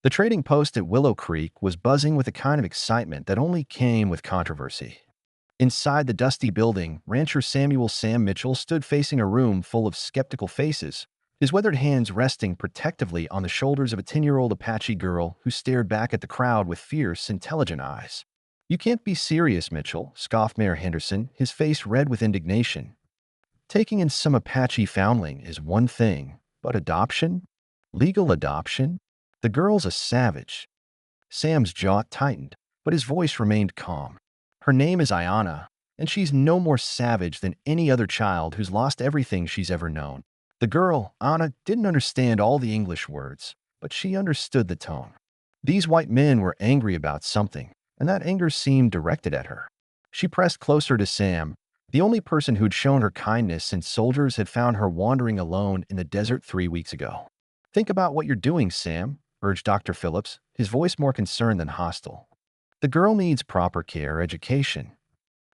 The trading post at Willow Creek was buzzing with a kind of excitement that only came with controversy. Inside the dusty building, rancher Samuel Sam Mitchell stood facing a room full of skeptical faces, his weathered hands resting protectively on the shoulders of a 10-year-old Apache girl who stared back at the crowd with fierce, intelligent eyes. "You can't be serious, Mitchell," scoffed Mayor Henderson, his face red with indignation. "Taking in some Apache foundling is one thing, but adoption? Legal adoption? The girl's a savage." Sam's jaw tightened, but his voice remained calm. "Her name is Aiyana, and she's no more savage than any other child who's lost everything she's ever known." The girl, Anna, didn't understand all the English words, but she understood the tone. These white men were angry about something, and that anger seemed directed at her. She pressed closer to Sam, the only person who'd shown her kindness since soldiers had found her wandering alone in the desert 3 weeks ago. "Think about what you're doing, Sam," urged Dr. Phillips, his voice more concerned than hostile. "The girl needs proper care, education.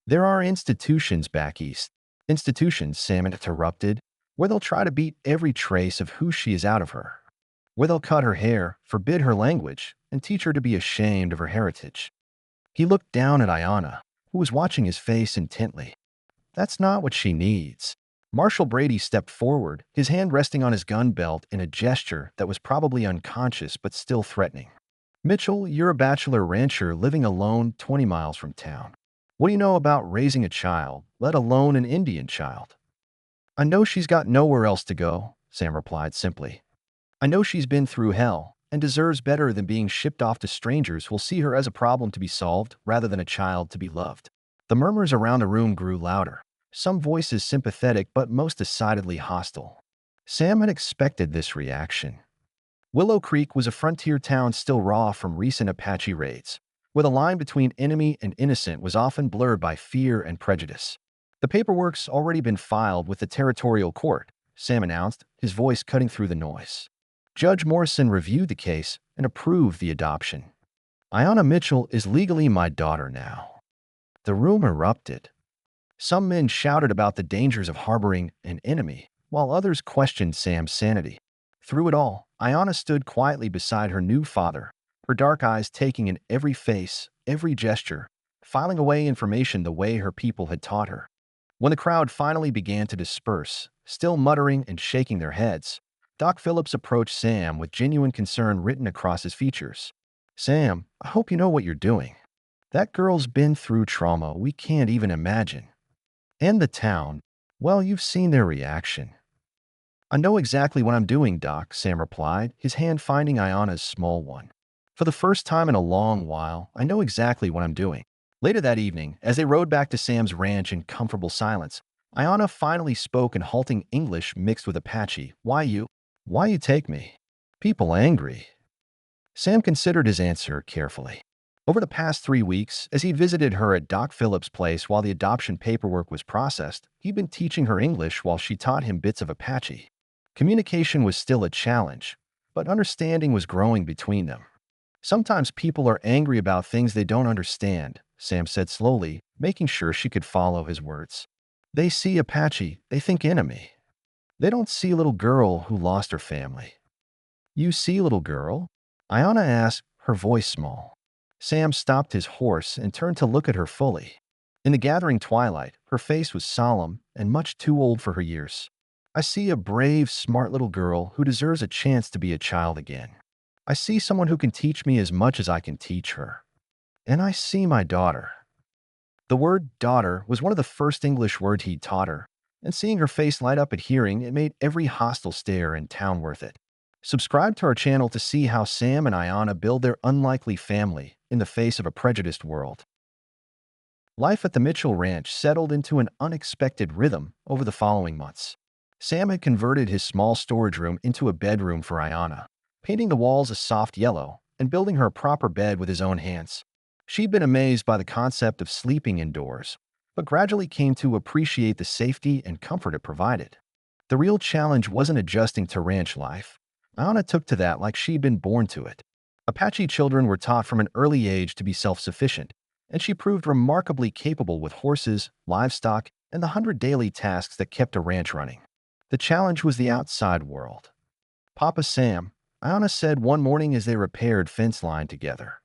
There are institutions back east." "Institutions," Sam interrupted, "where they'll try to beat every trace of who she is out of her. Where they'll cut her hair, forbid her language, and teach her to be ashamed of her heritage." He looked down at Aiyana, who was watching his face intently. "That's not what she needs." Marshal Brady stepped forward, his hand resting on his gun belt in a gesture that was probably unconscious but still threatening. "Mitchell, you're a bachelor rancher living alone 20 miles from town. What do you know about raising a child, let alone an Indian child?" "I know she's got nowhere else to go," Sam replied simply. "I know she's been through hell and deserves better than being shipped off to strangers who'll see her as a problem to be solved rather than a child to be loved." The murmurs around the room grew louder, some voices sympathetic but most decidedly hostile. Sam had expected this reaction. Willow Creek was a frontier town still raw from recent Apache raids, where the line between enemy and innocent was often blurred by fear and prejudice. "The paperwork's already been filed with the territorial court," Sam announced, his voice cutting through the noise. "Judge Morrison reviewed the case and approved the adoption. Aiyana Mitchell is legally my daughter now." The room erupted. Some men shouted about the dangers of harboring an enemy, while others questioned Sam's sanity. Through it all, Aiyana stood quietly beside her new father, her dark eyes taking in every face, every gesture, filing away information the way her people had taught her. When the crowd finally began to disperse, still muttering and shaking their heads, Doc Phillips approached Sam with genuine concern written across his features. "Sam, I hope you know what you're doing. That girl's been through trauma we can't even imagine. And the town, well, you've seen their reaction." "I know exactly what I'm doing, Doc," Sam replied, his hand finding Aiyana's small one. "For the first time in a long while, I know exactly what I'm doing." Later that evening, as they rode back to Sam's ranch in comfortable silence, Aiyana finally spoke in halting English mixed with Apache. Why you take me? People angry." Sam considered his answer carefully. Over the past 3 weeks, as he visited her at Doc Phillips' place while the adoption paperwork was processed, he'd been teaching her English while she taught him bits of Apache. Communication was still a challenge, but understanding was growing between them. "Sometimes people are angry about things they don't understand," Sam said slowly, making sure she could follow his words. "They see Apache, they think enemy. They don't see little girl who lost her family." "You see little girl?" Aiyana asked, her voice small. Sam stopped his horse and turned to look at her fully. In the gathering twilight, her face was solemn and much too old for her years. "I see a brave, smart little girl who deserves a chance to be a child again. I see someone who can teach me as much as I can teach her. And I see my daughter." The word daughter was one of the first English words he'd taught her, and seeing her face light up at hearing it made every hostile stare in town worth it. Subscribe to our channel to see how Sam and Aiyana build their unlikely family in the face of a prejudiced world. Life at the Mitchell Ranch settled into an unexpected rhythm over the following months. Sam had converted his small storage room into a bedroom for Aiyana, painting the walls a soft yellow and building her a proper bed with his own hands. She'd been amazed by the concept of sleeping indoors, but gradually came to appreciate the safety and comfort it provided. The real challenge wasn't adjusting to ranch life. Aiyana took to that like she'd been born to it. Apache children were taught from an early age to be self-sufficient, and she proved remarkably capable with horses, livestock, and the 100 daily tasks that kept a ranch running. The challenge was the outside world. Papa Sam, Aiyana said one morning as they repaired fence line together.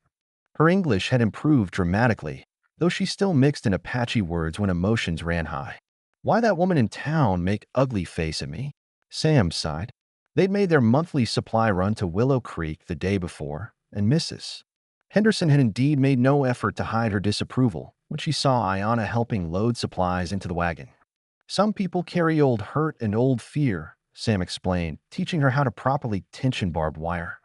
Her English had improved dramatically, though she still mixed in Apache words when emotions ran high. Why that woman in town make ugly face at me? Sam sighed. They'd made their monthly supply run to Willow Creek the day before, and Mrs. Henderson had indeed made no effort to hide her disapproval when she saw Aiyana helping load supplies into the wagon. Some people carry old hurt and old fear, Sam explained, teaching her how to properly tension barbed wire.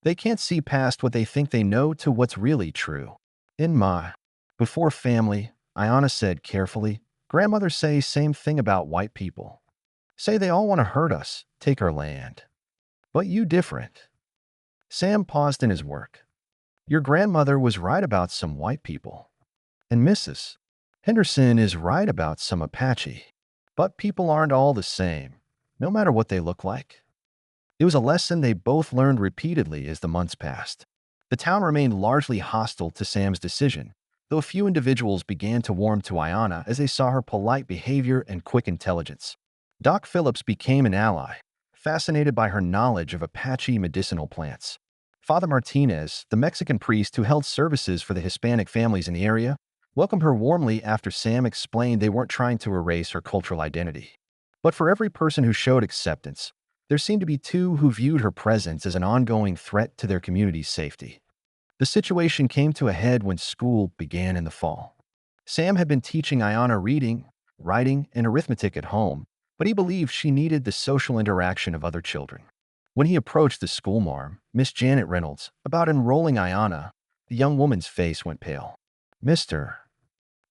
They can't see past what they think they know to what's really true. In my before family, Aiyana said carefully, grandmothers say same thing about white people. Say they all want to hurt us, take our land. But you different. Sam paused in his work. Your grandmother was right about some white people. And Mrs. Henderson is right about some Apache. But people aren't all the same, no matter what they look like. It was a lesson they both learned repeatedly as the months passed. The town remained largely hostile to Sam's decision, though a few individuals began to warm to Aiyana as they saw her polite behavior and quick intelligence. Doc Phillips became an ally, fascinated by her knowledge of Apache medicinal plants. Father Martinez, the Mexican priest who held services for the Hispanic families in the area, welcomed her warmly after Sam explained they weren't trying to erase her cultural identity. But for every person who showed acceptance, there seemed to be two who viewed her presence as an ongoing threat to their community's safety. The situation came to a head when school began in the fall. Sam had been teaching Aiyana reading, writing, and arithmetic at home, but he believed she needed the social interaction of other children. When he approached the schoolmarm, Miss Janet Reynolds, about enrolling Aiyana, the young woman's face went pale. Mr.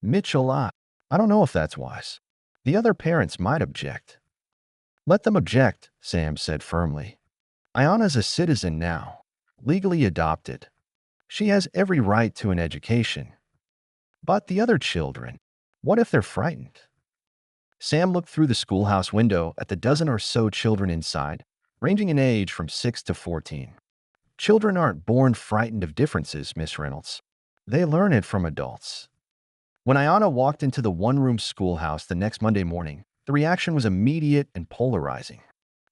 Mitchell, I don't know if that's wise. The other parents might object. Let them object, Sam said firmly. Aiyana's a citizen now, legally adopted. She has every right to an education. But the other children, what if they're frightened? Sam looked through the schoolhouse window at the dozen or so children inside, ranging in age from 6 to 14. Children aren't born frightened of differences, Miss Reynolds. They learn it from adults. When Aiyana walked into the one-room schoolhouse the next Monday morning, the reaction was immediate and polarizing.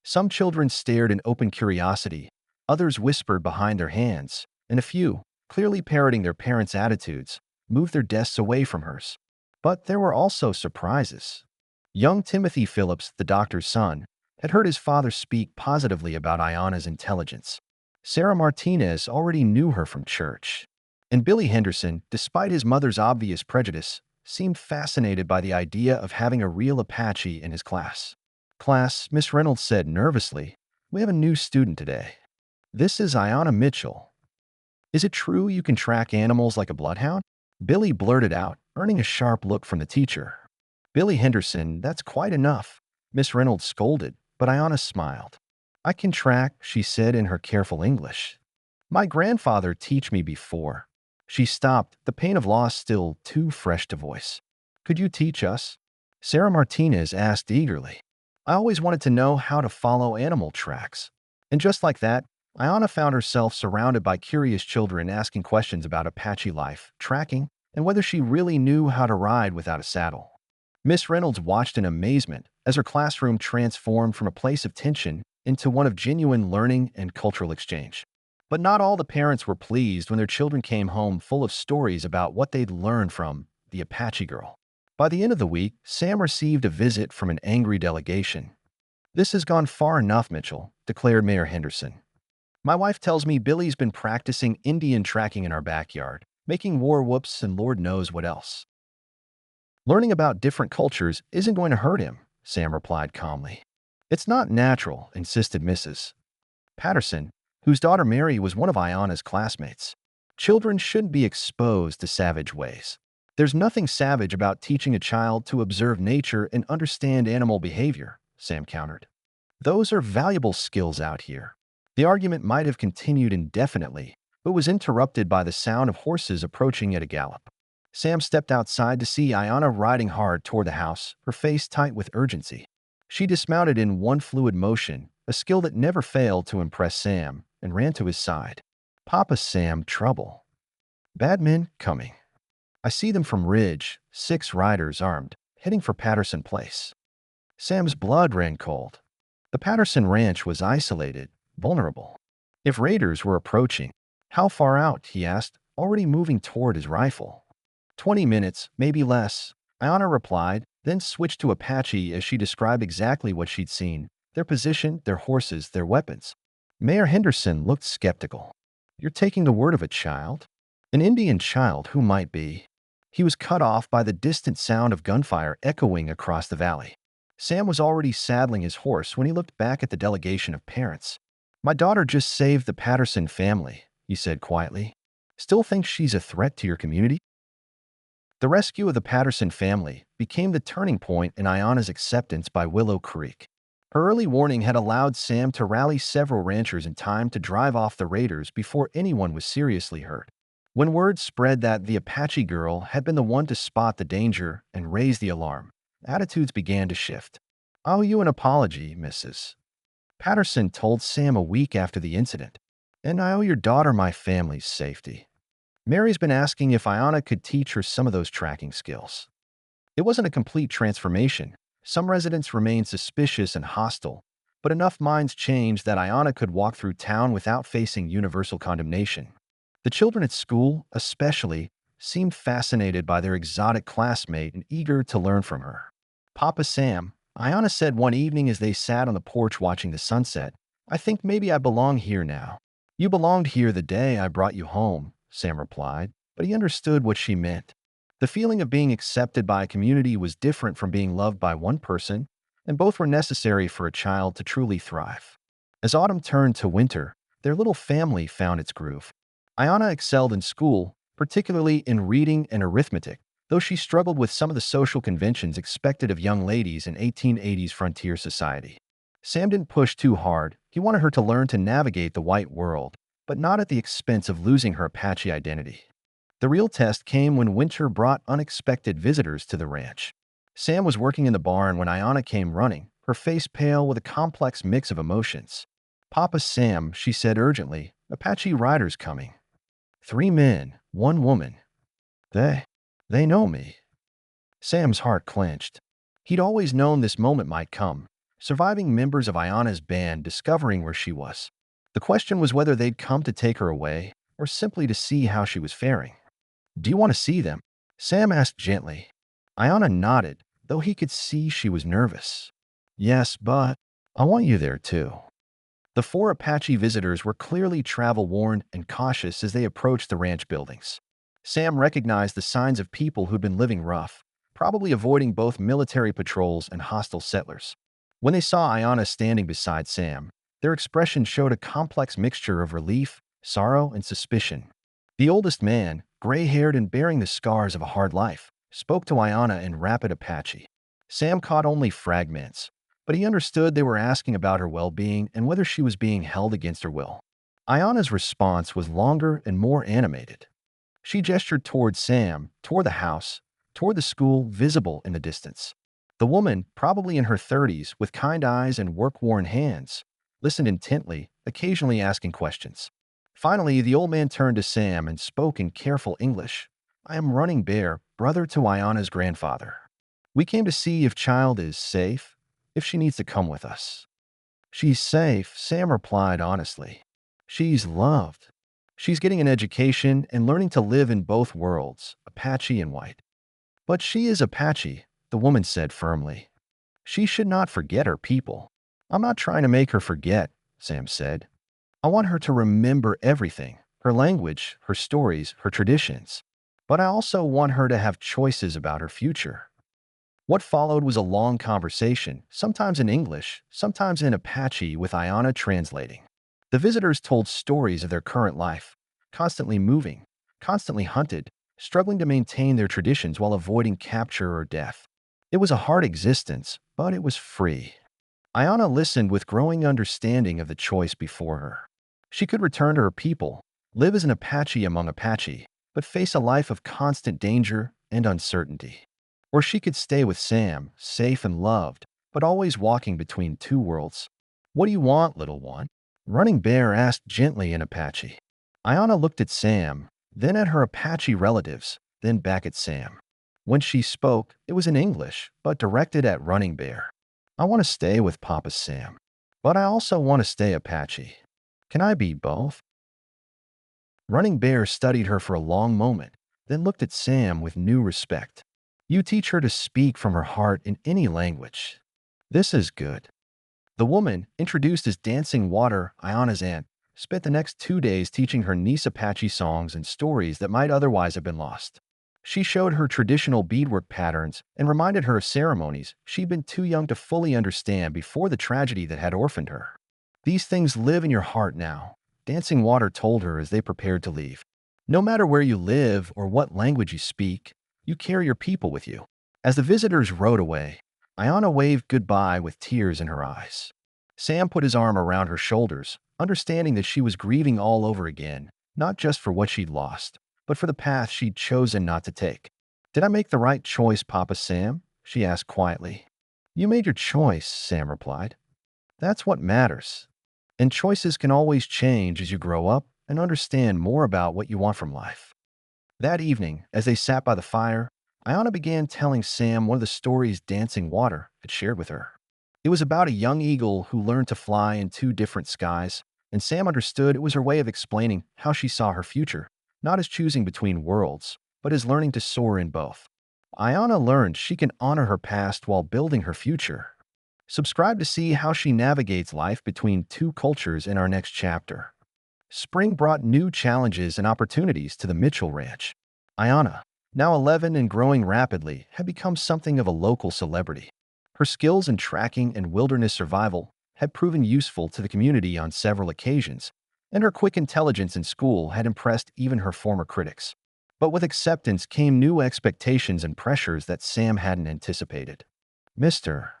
Some children stared in open curiosity, others whispered behind their hands, and a few, clearly parroting their parents' attitudes, moved their desks away from hers. But there were also surprises. Young Timothy Phillips, the doctor's son, had heard his father speak positively about Aiyana's intelligence. Sarah Martinez already knew her from church. And Billy Henderson, despite his mother's obvious prejudice, seemed fascinated by the idea of having a real Apache in his class. Class, Miss Reynolds said nervously, we have a new student today. This is Aiyana Mitchell. Is it true you can track animals like a bloodhound? Billy blurted out, earning a sharp look from the teacher. Billy Henderson, that's quite enough, Miss Reynolds scolded, but Aiyana smiled. I can track, she said in her careful English. My grandfather teach me before. She stopped, the pain of loss still too fresh to voice. Could you teach us? Sarah Martinez asked eagerly. I always wanted to know how to follow animal tracks. And just like that, Aiyana found herself surrounded by curious children asking questions about Apache life, tracking, and whether she really knew how to ride without a saddle. Miss Reynolds watched in amazement as her classroom transformed from a place of tension into one of genuine learning and cultural exchange. But not all the parents were pleased when their children came home full of stories about what they'd learned from the Apache girl. By the end of the week, Sam received a visit from an angry delegation. This has gone far enough, Mitchell, declared Mayor Henderson. My wife tells me Billy's been practicing Indian tracking in our backyard, making war whoops and Lord knows what else. Learning about different cultures isn't going to hurt him, Sam replied calmly. It's not natural, insisted Mrs. Patterson, whose daughter Mary was one of Aiyana's classmates. Children shouldn't be exposed to savage ways. There's nothing savage about teaching a child to observe nature and understand animal behavior, Sam countered. Those are valuable skills out here. The argument might have continued indefinitely, but was interrupted by the sound of horses approaching at a gallop. Sam stepped outside to see Aiyana riding hard toward the house, her face tight with urgency. She dismounted in one fluid motion, a skill that never failed to impress Sam, and ran to his side. Papa Sam, trouble. Bad men coming. I see them from Ridge, 6 riders armed, heading for Patterson Place. Sam's blood ran cold. The Patterson Ranch was isolated, vulnerable. If raiders were approaching, how far out, he asked, already moving toward his rifle. 20 minutes, maybe less, Aiyana replied, then switched to Apache as she described exactly what she'd seen, their position, their horses, their weapons. Mayor Henderson looked skeptical. You're taking the word of a child? An Indian child who might be. He was cut off by the distant sound of gunfire echoing across the valley. Sam was already saddling his horse when he looked back at the delegation of parents. My daughter just saved the Patterson family, he said quietly. Still thinks she's a threat to your community? The rescue of the Patterson family became the turning point in Aiyana's acceptance by Willow Creek. Her early warning had allowed Sam to rally several ranchers in time to drive off the raiders before anyone was seriously hurt. When word spread that the Apache girl had been the one to spot the danger and raise the alarm, attitudes began to shift. I owe you an apology, Mrs. Patterson told Sam a week after the incident. And I owe your daughter my family's safety. Mary's been asking if Aiyana could teach her some of those tracking skills. It wasn't a complete transformation. Some residents remained suspicious and hostile, but enough minds changed that Aiyana could walk through town without facing universal condemnation. The children at school, especially, seemed fascinated by their exotic classmate and eager to learn from her. Papa Sam, Aiyana said one evening as they sat on the porch watching the sunset, I think maybe I belong here now. You belonged here the day I brought you home, Sam replied, but he understood what she meant. The feeling of being accepted by a community was different from being loved by one person, and both were necessary for a child to truly thrive. As autumn turned to winter, their little family found its groove. Aiyana excelled in school, particularly in reading and arithmetic, though she struggled with some of the social conventions expected of young ladies in 1880s frontier society. Sam didn't push too hard. He wanted her to learn to navigate the white world, but not at the expense of losing her Apache identity. The real test came when winter brought unexpected visitors to the ranch. Sam was working in the barn when Aiyana came running, her face pale with a complex mix of emotions. Papa Sam, she said urgently, Apache riders coming. 3 men, 1 woman. They know me. Sam's heart clenched. He'd always known this moment might come, surviving members of Aiyana's band discovering where she was. The question was whether they'd come to take her away or simply to see how she was faring. Do you want to see them? Sam asked gently. Aiyana nodded, though he could see she was nervous. Yes, but I want you there too. The 4 Apache visitors were clearly travel-worn and cautious as they approached the ranch buildings. Sam recognized the signs of people who'd been living rough, probably avoiding both military patrols and hostile settlers. When they saw Aiyana standing beside Sam, their expression showed a complex mixture of relief, sorrow, and suspicion. The oldest man, gray-haired and bearing the scars of a hard life, spoke to Aiyana in rapid Apache. Sam caught only fragments, but he understood they were asking about her well-being and whether she was being held against her will. Aiyana's response was longer and more animated. She gestured toward Sam, toward the house, toward the school visible in the distance. The woman, probably in her 30s, with kind eyes and work-worn hands, listened intently, occasionally asking questions. Finally, the old man turned to Sam and spoke in careful English. I am Running Bear, brother to Aiyana's grandfather. We came to see if child is safe, if she needs to come with us. She's safe, Sam replied honestly. She's loved. She's getting an education and learning to live in both worlds, Apache and white. But she is Apache, the woman said firmly. She should not forget her people. I'm not trying to make her forget, Sam said. I want her to remember everything, her language, her stories, her traditions. But I also want her to have choices about her future. What followed was a long conversation, sometimes in English, sometimes in Apache with Aiyana translating. The visitors told stories of their current life, constantly moving, constantly hunted, struggling to maintain their traditions while avoiding capture or death. It was a hard existence, but it was free. Aiyana listened with growing understanding of the choice before her. She could return to her people, live as an Apache among Apache, but face a life of constant danger and uncertainty. Or she could stay with Sam, safe and loved, but always walking between 2 worlds. What do you want, little one? Running Bear asked gently in Apache. Aiyana looked at Sam, then at her Apache relatives, then back at Sam. When she spoke, it was in English, but directed at Running Bear. I want to stay with Papa Sam, but I also want to stay Apache. Can I be both? Running Bear studied her for a long moment, then looked at Sam with new respect. You teach her to speak from her heart in any language. This is good. The woman, introduced as Dancing Water, Aiyana's aunt, spent the next 2 days teaching her niece Apache songs and stories that might otherwise have been lost. She showed her traditional beadwork patterns and reminded her of ceremonies she'd been too young to fully understand before the tragedy that had orphaned her. These things live in your heart now, Dancing Water told her as they prepared to leave. No matter where you live or what language you speak, you carry your people with you. As the visitors rode away, Aiyana waved goodbye with tears in her eyes. Sam put his arm around her shoulders, understanding that she was grieving all over again, not just for what she'd lost, but for the path she'd chosen not to take. Did I make the right choice, Papa Sam? She asked quietly. You made your choice, Sam replied. That's what matters. And choices can always change as you grow up and understand more about what you want from life. That evening, as they sat by the fire, Aiyana began telling Sam one of the stories Dancing Water had shared with her. It was about a young eagle who learned to fly in two different skies, and Sam understood it was her way of explaining how she saw her future, not as choosing between worlds, but as learning to soar in both. Aiyana learned she can honor her past while building her future. Subscribe to see how she navigates life between two cultures in our next chapter. Spring brought new challenges and opportunities to the Mitchell Ranch. Aiyana, now 11 and growing rapidly, had become something of a local celebrity. Her skills in tracking and wilderness survival had proven useful to the community on several occasions, and her quick intelligence in school had impressed even her former critics. But with acceptance came new expectations and pressures that Sam hadn't anticipated. Mr.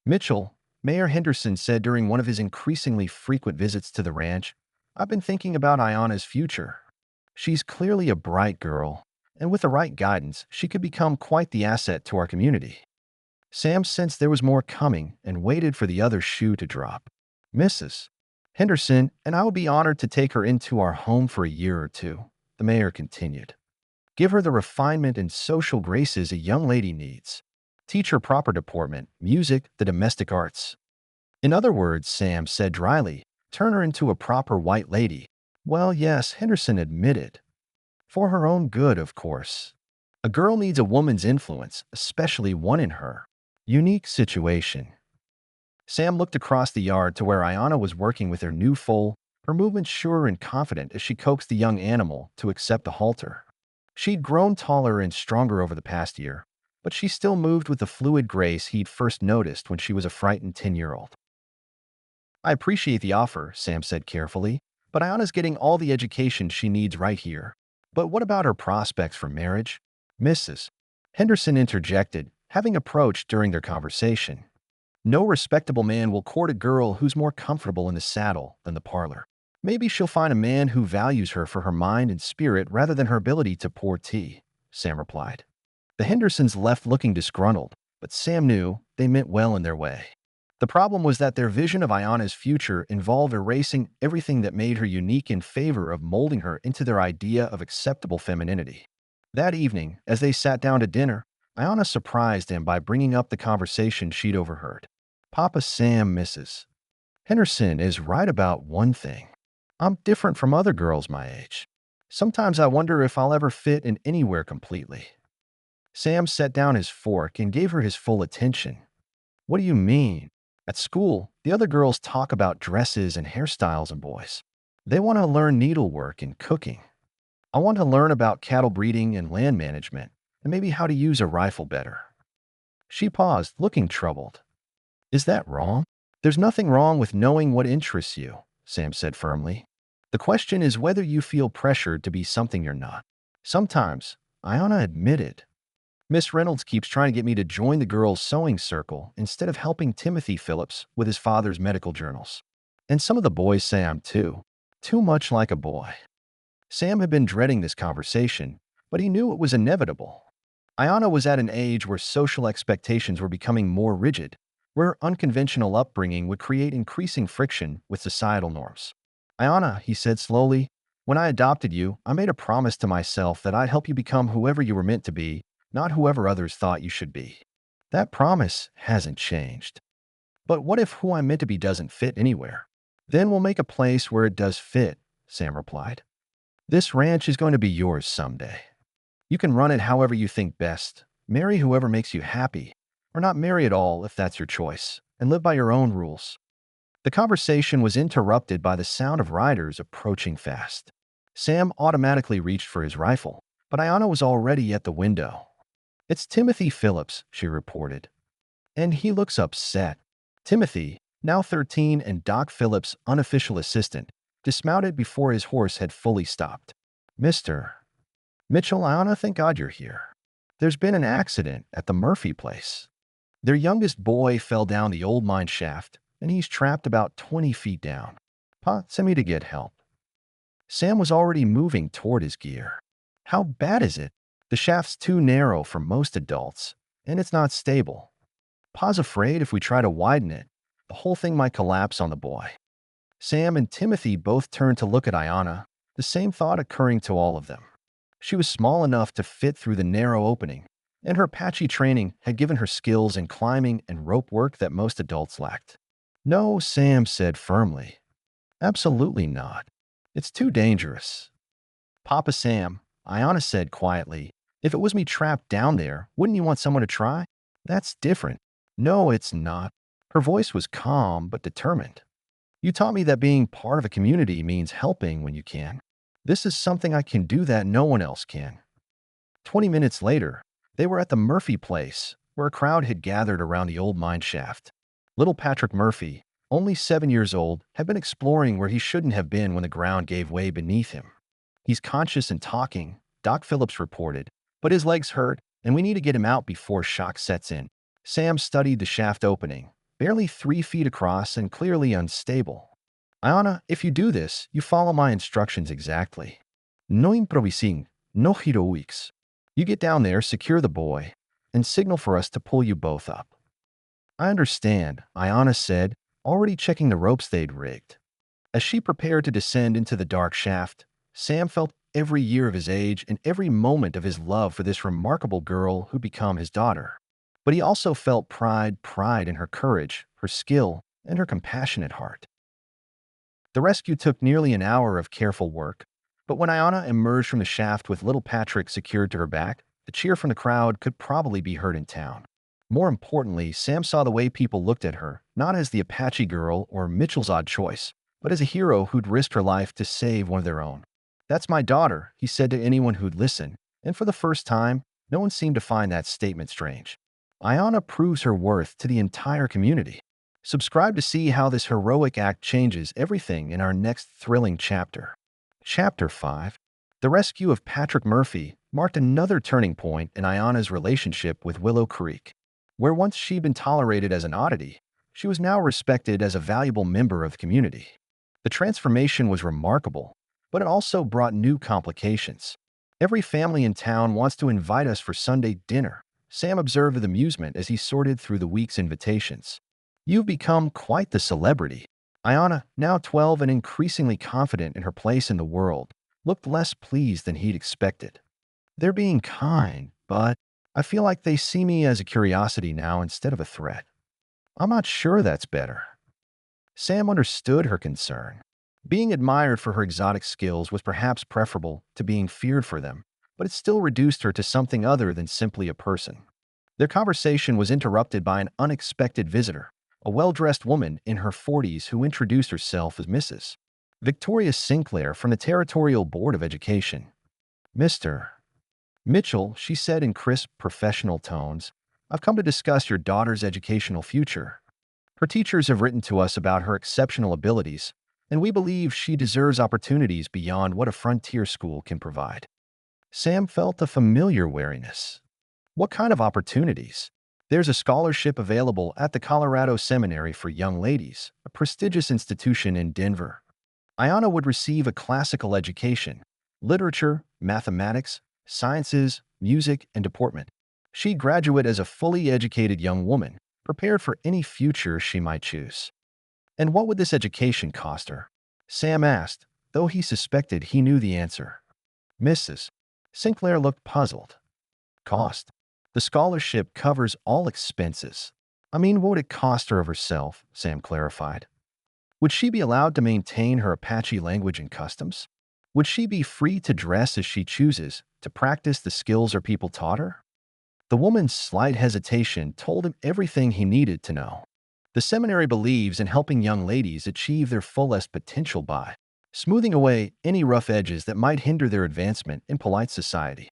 Mitchell, Mayor Henderson said during one of his increasingly frequent visits to the ranch, I've been thinking about Aiyana's future. She's clearly a bright girl, and with the right guidance, she could become quite the asset to our community. Sam sensed there was more coming and waited for the other shoe to drop. Mrs. Henderson and I would be honored to take her into our home for a year or two, the mayor continued. Give her the refinement and social graces a young lady needs. Teach her proper deportment, music, the domestic arts. In other words, Sam said dryly, turn her into a proper white lady. Well, yes, Henderson admitted. For her own good, of course. A girl needs a woman's influence, especially one in her unique situation. Sam looked across the yard to where Aiyana was working with her new foal, her movements sure and confident as she coaxed the young animal to accept the halter. She'd grown taller and stronger over the past year, but she still moved with the fluid grace he'd first noticed when she was a frightened 10-year-old. I appreciate the offer, Sam said carefully, but Aiyana's getting all the education she needs right here. But what about her prospects for marriage? Mrs. Henderson interjected, having approached during their conversation. No respectable man will court a girl who's more comfortable in the saddle than the parlor. Maybe she'll find a man who values her for her mind and spirit rather than her ability to pour tea, Sam replied. The Hendersons left looking disgruntled, but Sam knew they meant well in their way. The problem was that their vision of Aiyana's future involved erasing everything that made her unique in favor of molding her into their idea of acceptable femininity. That evening, as they sat down to dinner, Aiyana surprised him by bringing up the conversation she'd overheard. Papa Sam, Mrs. Henderson is right about one thing. I'm different from other girls my age. Sometimes I wonder if I'll ever fit in anywhere completely. Sam set down his fork and gave her his full attention. What do you mean? At school, the other girls talk about dresses and hairstyles and boys. They want to learn needlework and cooking. I want to learn about cattle breeding and land management, and maybe how to use a rifle better. She paused, looking troubled. Is that wrong? There's nothing wrong with knowing what interests you, Sam said firmly. The question is whether you feel pressured to be something you're not. Sometimes, Aiyana admitted. Miss Reynolds keeps trying to get me to join the girls' sewing circle instead of helping Timothy Phillips with his father's medical journals. And some of the boys say I'm too much like a boy. Sam had been dreading this conversation, but he knew it was inevitable. Aiyana was at an age where social expectations were becoming more rigid, where unconventional upbringing would create increasing friction with societal norms. Aiyana, he said slowly, when I adopted you, I made a promise to myself that I'd help you become whoever you were meant to be, not whoever others thought you should be. That promise hasn't changed. But what if who I'm meant to be doesn't fit anywhere? Then we'll make a place where it does fit, Sam replied. This ranch is going to be yours someday. You can run it however you think best, marry whoever makes you happy, or not marry at all if that's your choice, and live by your own rules. The conversation was interrupted by the sound of riders approaching fast. Sam automatically reached for his rifle, but Aiyana was already at the window. It's Timothy Phillips, she reported. And he looks upset. Timothy, now 13 and Doc Phillips' unofficial assistant, dismounted before his horse had fully stopped. Mr. Mitchell, Aiyana, thank God you're here. There's been an accident at the Murphy place. Their youngest boy fell down the old mine shaft, and he's trapped about 20 feet down. Pa, send me to get help. Sam was already moving toward his gear. How bad is it? The shaft's too narrow for most adults, and it's not stable. Pa's afraid if we try to widen it, the whole thing might collapse on the boy. Sam and Timothy both turned to look at Aiyana, the same thought occurring to all of them. She was small enough to fit through the narrow opening, and her Apache training had given her skills in climbing and rope work that most adults lacked. No, Sam said firmly. Absolutely not. It's too dangerous. Papa Sam, Aiyana said quietly, if it was me trapped down there, wouldn't you want someone to try? That's different. No, it's not. Her voice was calm but determined. You taught me that being part of a community means helping when you can. This is something I can do that no one else can. 20 minutes later, they were at the Murphy place, where a crowd had gathered around the old mine shaft. Little Patrick Murphy, only 7 years old, had been exploring where he shouldn't have been when the ground gave way beneath him. He's conscious and talking, Doc Phillips reported, but his legs hurt, and we need to get him out before shock sets in. Sam studied the shaft opening, barely 3 feet across and clearly unstable. Aiyana, if you do this, you follow my instructions exactly. No improvising, no heroics. You get down there, secure the boy, and signal for us to pull you both up. I understand, Aiyana said, already checking the ropes they'd rigged. As she prepared to descend into the dark shaft, Sam felt every year of his age and every moment of his love for this remarkable girl who'd become his daughter. But he also felt pride in her courage, her skill, and her compassionate heart. The rescue took nearly an hour of careful work, but when Aiyana emerged from the shaft with little Patrick secured to her back, the cheer from the crowd could probably be heard in town. More importantly, Sam saw the way people looked at her, not as the Apache girl or Mitchell's odd choice, but as a hero who'd risked her life to save one of their own. That's my daughter, he said to anyone who'd listen, and for the first time, no one seemed to find that statement strange. Aiyana proves her worth to the entire community. Subscribe to see how this heroic act changes everything in our next thrilling chapter. Chapter 5. The rescue of Patrick Murphy marked another turning point in Aiyana's relationship with Willow Creek. Where once she'd been tolerated as an oddity, she was now respected as a valuable member of the community. The transformation was remarkable, but it also brought new complications. Every family in town wants to invite us for Sunday dinner, Sam observed with amusement as he sorted through the week's invitations. You've become quite the celebrity. Aiyana, now 12 and increasingly confident in her place in the world, looked less pleased than he'd expected. They're being kind, but I feel like they see me as a curiosity now instead of a threat. I'm not sure that's better. Sam understood her concern. Being admired for her exotic skills was perhaps preferable to being feared for them, but it still reduced her to something other than simply a person. Their conversation was interrupted by an unexpected visitor, a well-dressed woman in her 40s who introduced herself as Mrs. Victoria Sinclair from the Territorial Board of Education. Mr. Mitchell, she said in crisp, professional tones, I've come to discuss your daughter's educational future. Her teachers have written to us about her exceptional abilities, and we believe she deserves opportunities beyond what a frontier school can provide. Sam felt a familiar wariness. What kind of opportunities? There's a scholarship available at the Colorado Seminary for Young Ladies, a prestigious institution in Denver. Aiyana would receive a classical education, literature, mathematics, sciences, music, and deportment. She'd graduate as a fully educated young woman, prepared for any future she might choose. And what would this education cost her? Sam asked, though he suspected he knew the answer. Mrs. Sinclair looked puzzled. Cost? The scholarship covers all expenses. I mean, what would it cost her of herself? Sam clarified. Would she be allowed to maintain her Apache language and customs? Would she be free to dress as she chooses, to practice the skills her people taught her? The woman's slight hesitation told him everything he needed to know. The seminary believes in helping young ladies achieve their fullest potential by smoothing away any rough edges that might hinder their advancement in polite society.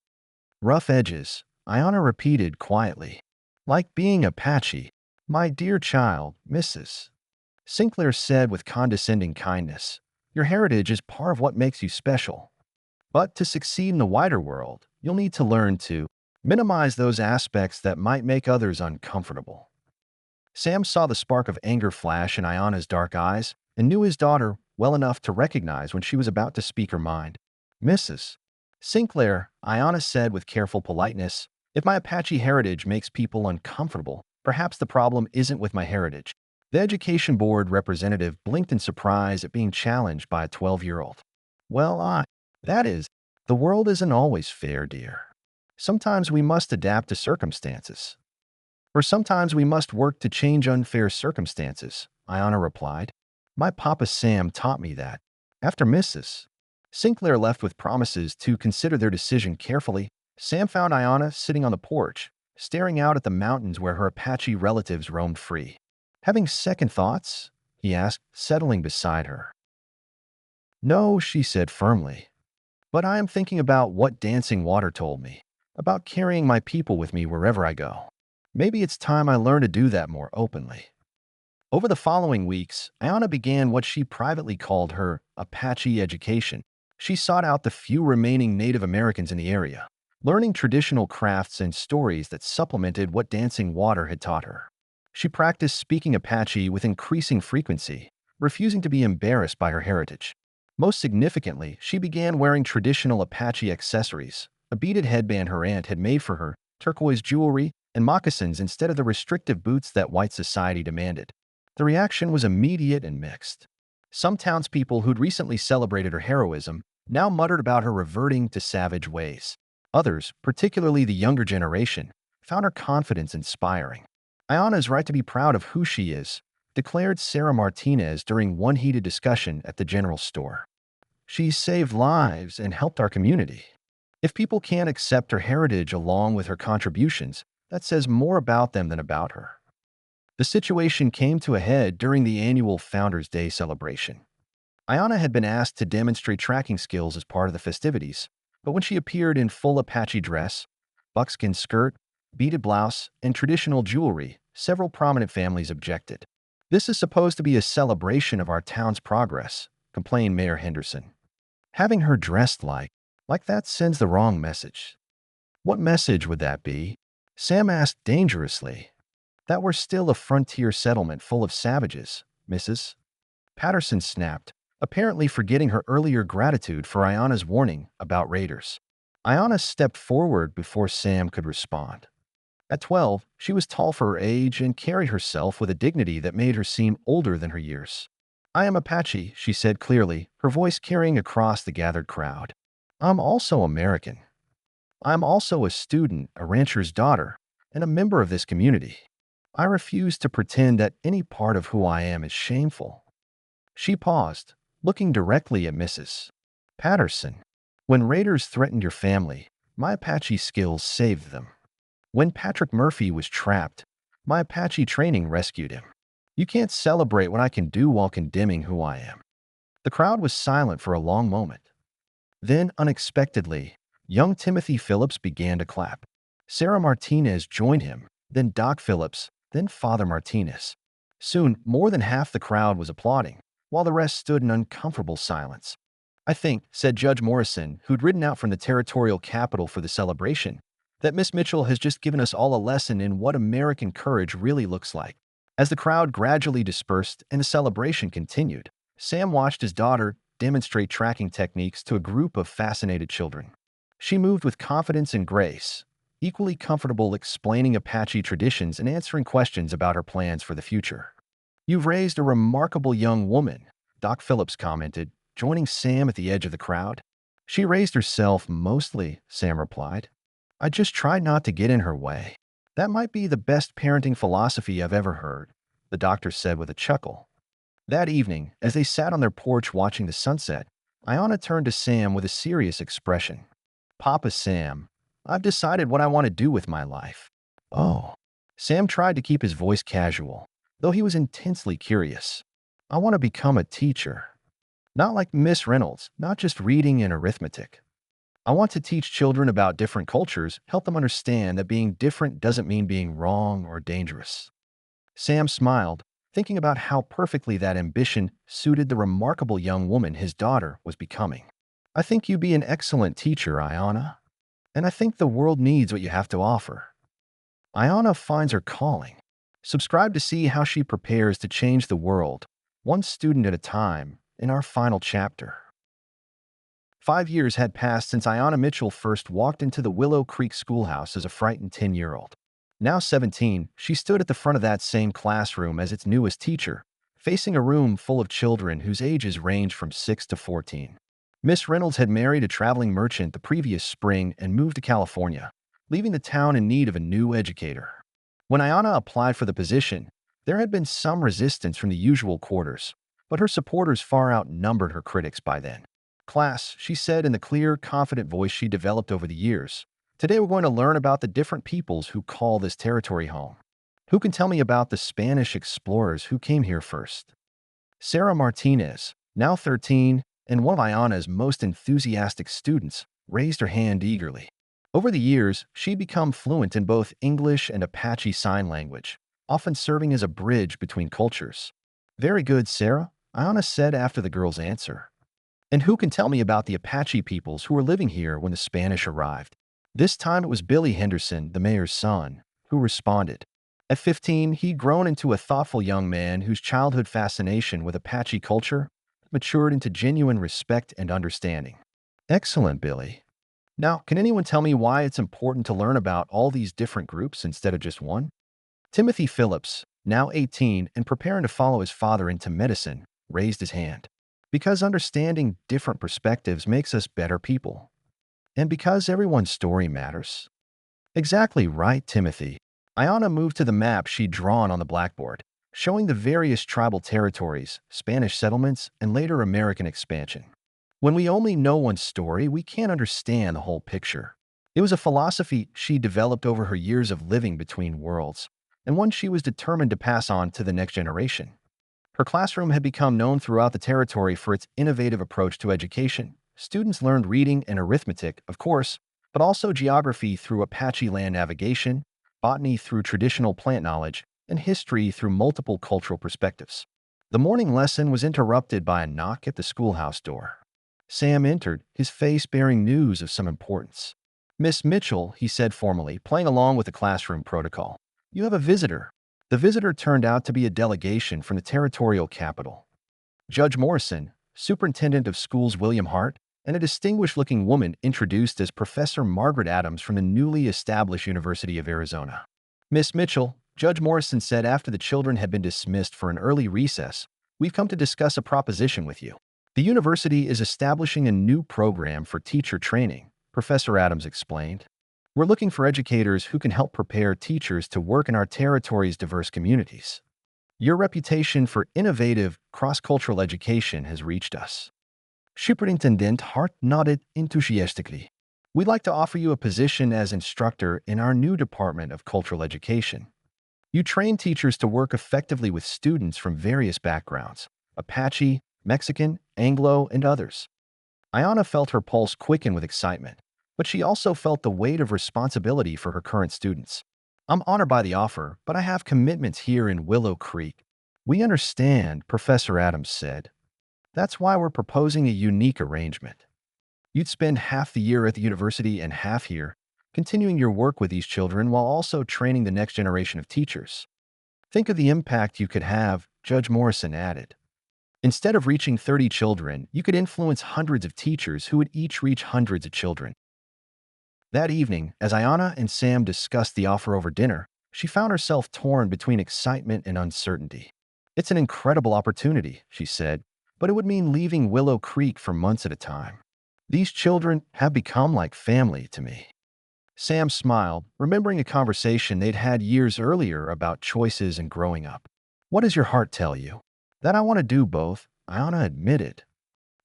Rough edges, Aiyana repeated quietly. Like being Apache, my dear child, Mrs. Sinclair said with condescending kindness. Your heritage is part of what makes you special. But to succeed in the wider world, you'll need to learn to minimize those aspects that might make others uncomfortable. Sam saw the spark of anger flash in Aiyana's dark eyes and knew his daughter well enough to recognize when she was about to speak her mind. Mrs. Sinclair, Aiyana said with careful politeness, if my Apache heritage makes people uncomfortable, perhaps the problem isn't with my heritage. The education board representative blinked in surprise at being challenged by a 12-year-old. Well, that is, the world isn't always fair, dear. Sometimes we must adapt to circumstances. Or sometimes we must work to change unfair circumstances, Aiyana replied. My Papa Sam taught me that. After Mrs. Sinclair left with promises to consider their decision carefully, Sam found Aiyana sitting on the porch, staring out at the mountains where her Apache relatives roamed free. Having second thoughts? He asked, settling beside her. No, she said firmly. But I am thinking about what Dancing Water told me, about carrying my people with me wherever I go. Maybe it's time I learn to do that more openly. Over the following weeks, Aiyana began what she privately called her Apache education. She sought out the few remaining Native Americans in the area, learning traditional crafts and stories that supplemented what Dancing Water had taught her. She practiced speaking Apache with increasing frequency, refusing to be embarrassed by her heritage. Most significantly, she began wearing traditional Apache accessories, a beaded headband her aunt had made for her, turquoise jewelry, and moccasins instead of the restrictive boots that white society demanded. The reaction was immediate and mixed. Some townspeople who'd recently celebrated her heroism now muttered about her reverting to savage ways. Others, particularly the younger generation, found her confidence inspiring. Aiyana is right to be proud of who she is, declared Sarah Martinez during one heated discussion at the general store. She saved lives and helped our community. If people can't accept her heritage along with her contributions, that says more about them than about her. The situation came to a head during the annual Founders' Day celebration. Aiyana had been asked to demonstrate tracking skills as part of the festivities, but when she appeared in full Apache dress, buckskin skirt, beaded blouse, and traditional jewelry, several prominent families objected. This is supposed to be a celebration of our town's progress, complained Mayor Henderson. Having her dressed like that sends the wrong message. What message would that be? Sam asked dangerously. That we're still a frontier settlement full of savages, Mrs. Patterson snapped, apparently forgetting her earlier gratitude for Aiyana's warning about raiders. Aiyana stepped forward before Sam could respond. At 12, she was tall for her age and carried herself with a dignity that made her seem older than her years. I am Apache, she said clearly, her voice carrying across the gathered crowd. I'm also American. I'm also a student, a rancher's daughter, and a member of this community. I refuse to pretend that any part of who I am is shameful. She paused, looking directly at Mrs. Patterson. When raiders threatened your family, my Apache skills saved them. When Patrick Murphy was trapped, my Apache training rescued him. You can't celebrate what I can do while condemning who I am. The crowd was silent for a long moment. Then, unexpectedly, young Timothy Phillips began to clap. Sarah Martinez joined him, then Doc Phillips, then Father Martinez. Soon, more than half the crowd was applauding, while the rest stood in uncomfortable silence. I think, said Judge Morrison, who'd ridden out from the territorial capital for the celebration, that Miss Mitchell has just given us all a lesson in what American courage really looks like. As the crowd gradually dispersed and the celebration continued, Sam watched his daughter demonstrate tracking techniques to a group of fascinated children. She moved with confidence and grace, equally comfortable explaining Apache traditions and answering questions about her plans for the future. You've raised a remarkable young woman, Doc Phillips commented, joining Sam at the edge of the crowd. She raised herself mostly, Sam replied. I just tried not to get in her way. That might be the best parenting philosophy I've ever heard, the doctor said with a chuckle. That evening, as they sat on their porch watching the sunset, Aiyana turned to Sam with a serious expression. Papa Sam, I've decided what I want to do with my life. Oh. Sam tried to keep his voice casual, though he was intensely curious. I want to become a teacher. Not like Miss Reynolds, not just reading and arithmetic. I want to teach children about different cultures, help them understand that being different doesn't mean being wrong or dangerous. Sam smiled, thinking about how perfectly that ambition suited the remarkable young woman his daughter was becoming. I think you'd be an excellent teacher, Aiyana, and I think the world needs what you have to offer. Aiyana finds her calling. Subscribe to see how she prepares to change the world, one student at a time, in our final chapter. 5 years had passed since Aiyana Mitchell first walked into the Willow Creek schoolhouse as a frightened 10-year-old. Now 17, she stood at the front of that same classroom as its newest teacher, facing a room full of children whose ages ranged from 6 to 14. Miss Reynolds had married a traveling merchant the previous spring and moved to California, leaving the town in need of a new educator. When Aiyana applied for the position, there had been some resistance from the usual quarters, but her supporters far outnumbered her critics by then. Class, she said in the clear, confident voice she developed over the years, today we're going to learn about the different peoples who call this territory home. Who can tell me about the Spanish explorers who came here first? Sarah Martinez, now 13, and one of Aiyana's most enthusiastic students, raised her hand eagerly. Over the years, she'd become fluent in both English and Apache Sign Language, often serving as a bridge between cultures. Very good, Sarah, Aiyana said after the girl's answer. And who can tell me about the Apache peoples who were living here when the Spanish arrived? This time it was Billy Henderson, the mayor's son, who responded. At 15, he'd grown into a thoughtful young man whose childhood fascination with Apache culture matured into genuine respect and understanding. Excellent, Billy. Now, can anyone tell me why it's important to learn about all these different groups instead of just one? Timothy Phillips, now 18 and preparing to follow his father into medicine, raised his hand. Because understanding different perspectives makes us better people. And because everyone's story matters. Exactly right, Timothy. Aiyana moved to the map she'd drawn on the blackboard, showing the various tribal territories, Spanish settlements, and later American expansion. When we only know one story, we can't understand the whole picture. It was a philosophy she developed over her years of living between worlds, and one she was determined to pass on to the next generation. Her classroom had become known throughout the territory for its innovative approach to education. Students learned reading and arithmetic, of course, but also geography through Apache land navigation, botany through traditional plant knowledge, and history through multiple cultural perspectives. The morning lesson was interrupted by a knock at the schoolhouse door. Sam entered, his face bearing news of some importance. Miss Mitchell, he said formally, playing along with the classroom protocol. You have a visitor. The visitor turned out to be a delegation from the territorial capital. Judge Morrison, superintendent of schools William Hart, and a distinguished-looking woman introduced as Professor Margaret Adams from the newly established University of Arizona. Miss Mitchell, Judge Morrison said after the children had been dismissed for an early recess, we've come to discuss a proposition with you. The university is establishing a new program for teacher training, Professor Adams explained. We're looking for educators who can help prepare teachers to work in our territory's diverse communities. Your reputation for innovative, cross-cultural education has reached us. Superintendent Hart nodded enthusiastically. We'd like to offer you a position as instructor in our new Department of Cultural Education. You train teachers to work effectively with students from various backgrounds, Apache, Mexican, Anglo, and others. Aiyana felt her pulse quicken with excitement, but she also felt the weight of responsibility for her current students. I'm honored by the offer, but I have commitments here in Willow Creek. We understand, Professor Adams said. That's why we're proposing a unique arrangement. You'd spend half the year at the university and half here, continuing your work with these children while also training the next generation of teachers. Think of the impact you could have, Judge Morrison added. Instead of reaching 30 children, you could influence hundreds of teachers who would each reach hundreds of children. That evening, as Aiyana and Sam discussed the offer over dinner, she found herself torn between excitement and uncertainty. It's an incredible opportunity, she said, but it would mean leaving Willow Creek for months at a time. These children have become like family to me. Sam smiled, remembering a conversation they'd had years earlier about choices and growing up. What does your heart tell you? That I want to do both, Aiyana admitted.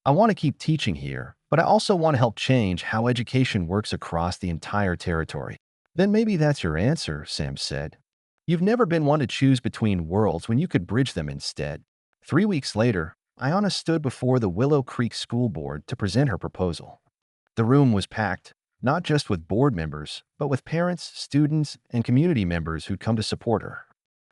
I want to keep teaching here, but I also want to help change how education works across the entire territory. Then maybe that's your answer, Sam said. You've never been one to choose between worlds when you could bridge them instead. 3 weeks later, Aiyana stood before the Willow Creek School Board to present her proposal. The room was packed, not just with board members, but with parents, students, and community members who'd come to support her.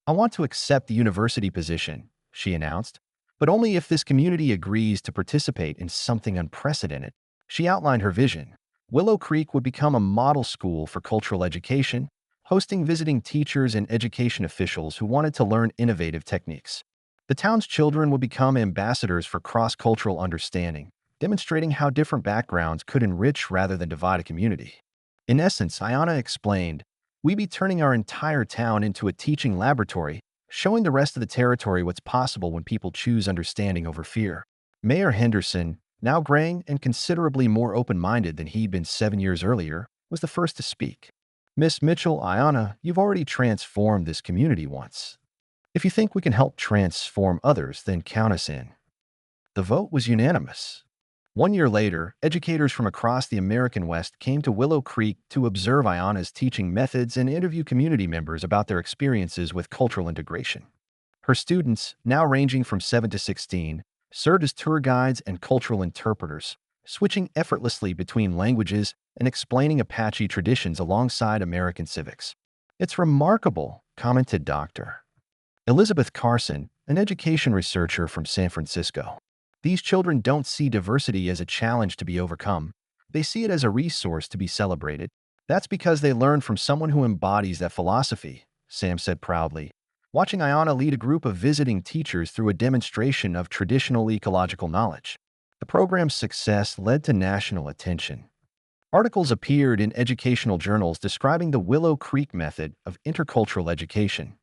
I want to accept the university position, she announced, but only if this community agrees to participate in something unprecedented. She outlined her vision. Willow Creek would become a model school for cultural education, hosting visiting teachers and education officials who wanted to learn innovative techniques. The town's children would become ambassadors for cross-cultural understanding, demonstrating how different backgrounds could enrich rather than divide a community. In essence, Aiyana explained, we'd be turning our entire town into a teaching laboratory, showing the rest of the territory what's possible when people choose understanding over fear. Mayor Henderson, now graying and considerably more open-minded than he'd been 7 years earlier, was the first to speak. Miss Mitchell, Aiyana, you've already transformed this community once. If you think we can help transform others, then count us in. The vote was unanimous. 1 year later, educators from across the American West came to Willow Creek to observe Aiyana's teaching methods and interview community members about their experiences with cultural integration. Her students, now ranging from 7 to 16, served as tour guides and cultural interpreters, switching effortlessly between languages and explaining Apache traditions alongside American civics. It's remarkable, commented Dr. Elizabeth Carson, an education researcher from San Francisco. These children don't see diversity as a challenge to be overcome. They see it as a resource to be celebrated. That's because they learned from someone who embodies that philosophy, Sam said proudly, watching Aiyana lead a group of visiting teachers through a demonstration of traditional ecological knowledge. The program's success led to national attention. Articles appeared in educational journals describing the Willow Creek method of intercultural education.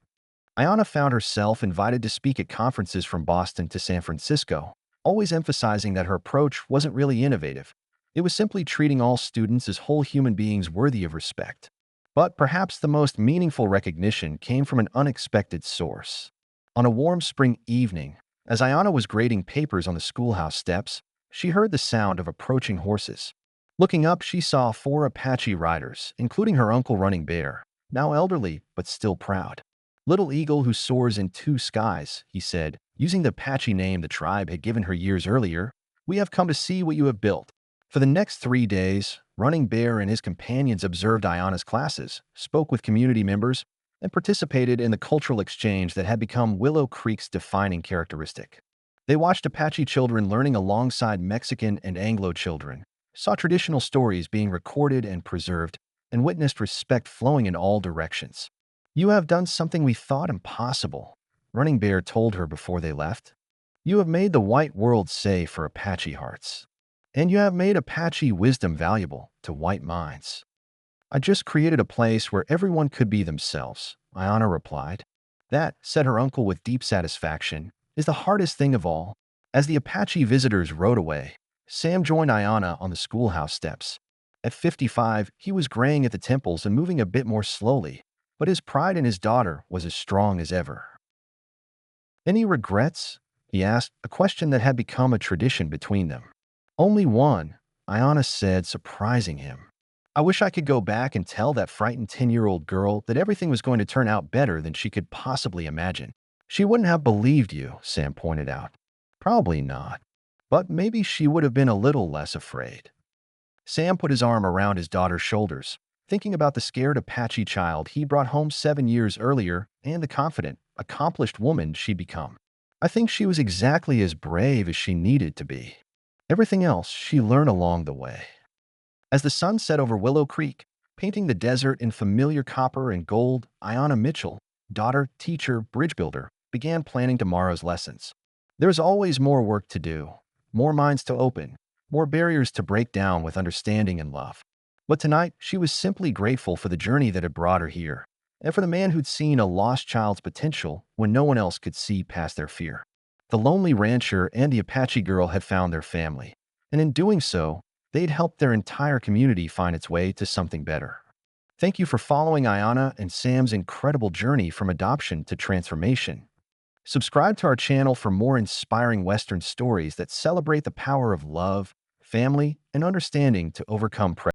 Aiyana found herself invited to speak at conferences from Boston to San Francisco, always emphasizing that her approach wasn't really innovative. It was simply treating all students as whole human beings worthy of respect. But perhaps the most meaningful recognition came from an unexpected source. On a warm spring evening, as Aiyana was grading papers on the schoolhouse steps, she heard the sound of approaching horses. Looking up, she saw 4 Apache riders, including her uncle Running Bear, now elderly but still proud. Little eagle who soars in 2 skies, he said, using the Apache name the tribe had given her years earlier, we have come to see what you have built. For the next 3 days, Running Bear and his companions observed Aiyana's classes, spoke with community members, and participated in the cultural exchange that had become Willow Creek's defining characteristic. They watched Apache children learning alongside Mexican and Anglo children, saw traditional stories being recorded and preserved, and witnessed respect flowing in all directions. You have done something we thought impossible, Running Bear told her before they left. You have made the white world safe for Apache hearts. And you have made Apache wisdom valuable to white minds. I just created a place where everyone could be themselves, Aiyana replied. That, said her uncle with deep satisfaction, is the hardest thing of all. As the Apache visitors rode away, Sam joined Aiyana on the schoolhouse steps. At 55, he was graying at the temples and moving a bit more slowly, but his pride in his daughter was as strong as ever. Any regrets? He asked, a question that had become a tradition between them. Only one, Aiyana said, surprising him. I wish I could go back and tell that frightened 10-year-old girl that everything was going to turn out better than she could possibly imagine. She wouldn't have believed you, Sam pointed out. Probably not. But maybe she would have been a little less afraid. Sam put his arm around his daughter's shoulders, thinking about the scared Apache child he brought home 7 years earlier and the confident, accomplished woman she'd become. I think she was exactly as brave as she needed to be. Everything else she learned along the way. As the sun set over Willow Creek, painting the desert in familiar copper and gold, Aiyana Mitchell, daughter, teacher, bridge builder, began planning tomorrow's lessons. There's always more work to do, more minds to open, more barriers to break down with understanding and love. But tonight, she was simply grateful for the journey that had brought her here, and for the man who'd seen a lost child's potential when no one else could see past their fear. The lonely rancher and the Apache girl had found their family, and in doing so, they'd helped their entire community find its way to something better. Thank you for following Aiyana and Sam's incredible journey from adoption to transformation. Subscribe to our channel for more inspiring Western stories that celebrate the power of love, family, and understanding to overcome prejudice.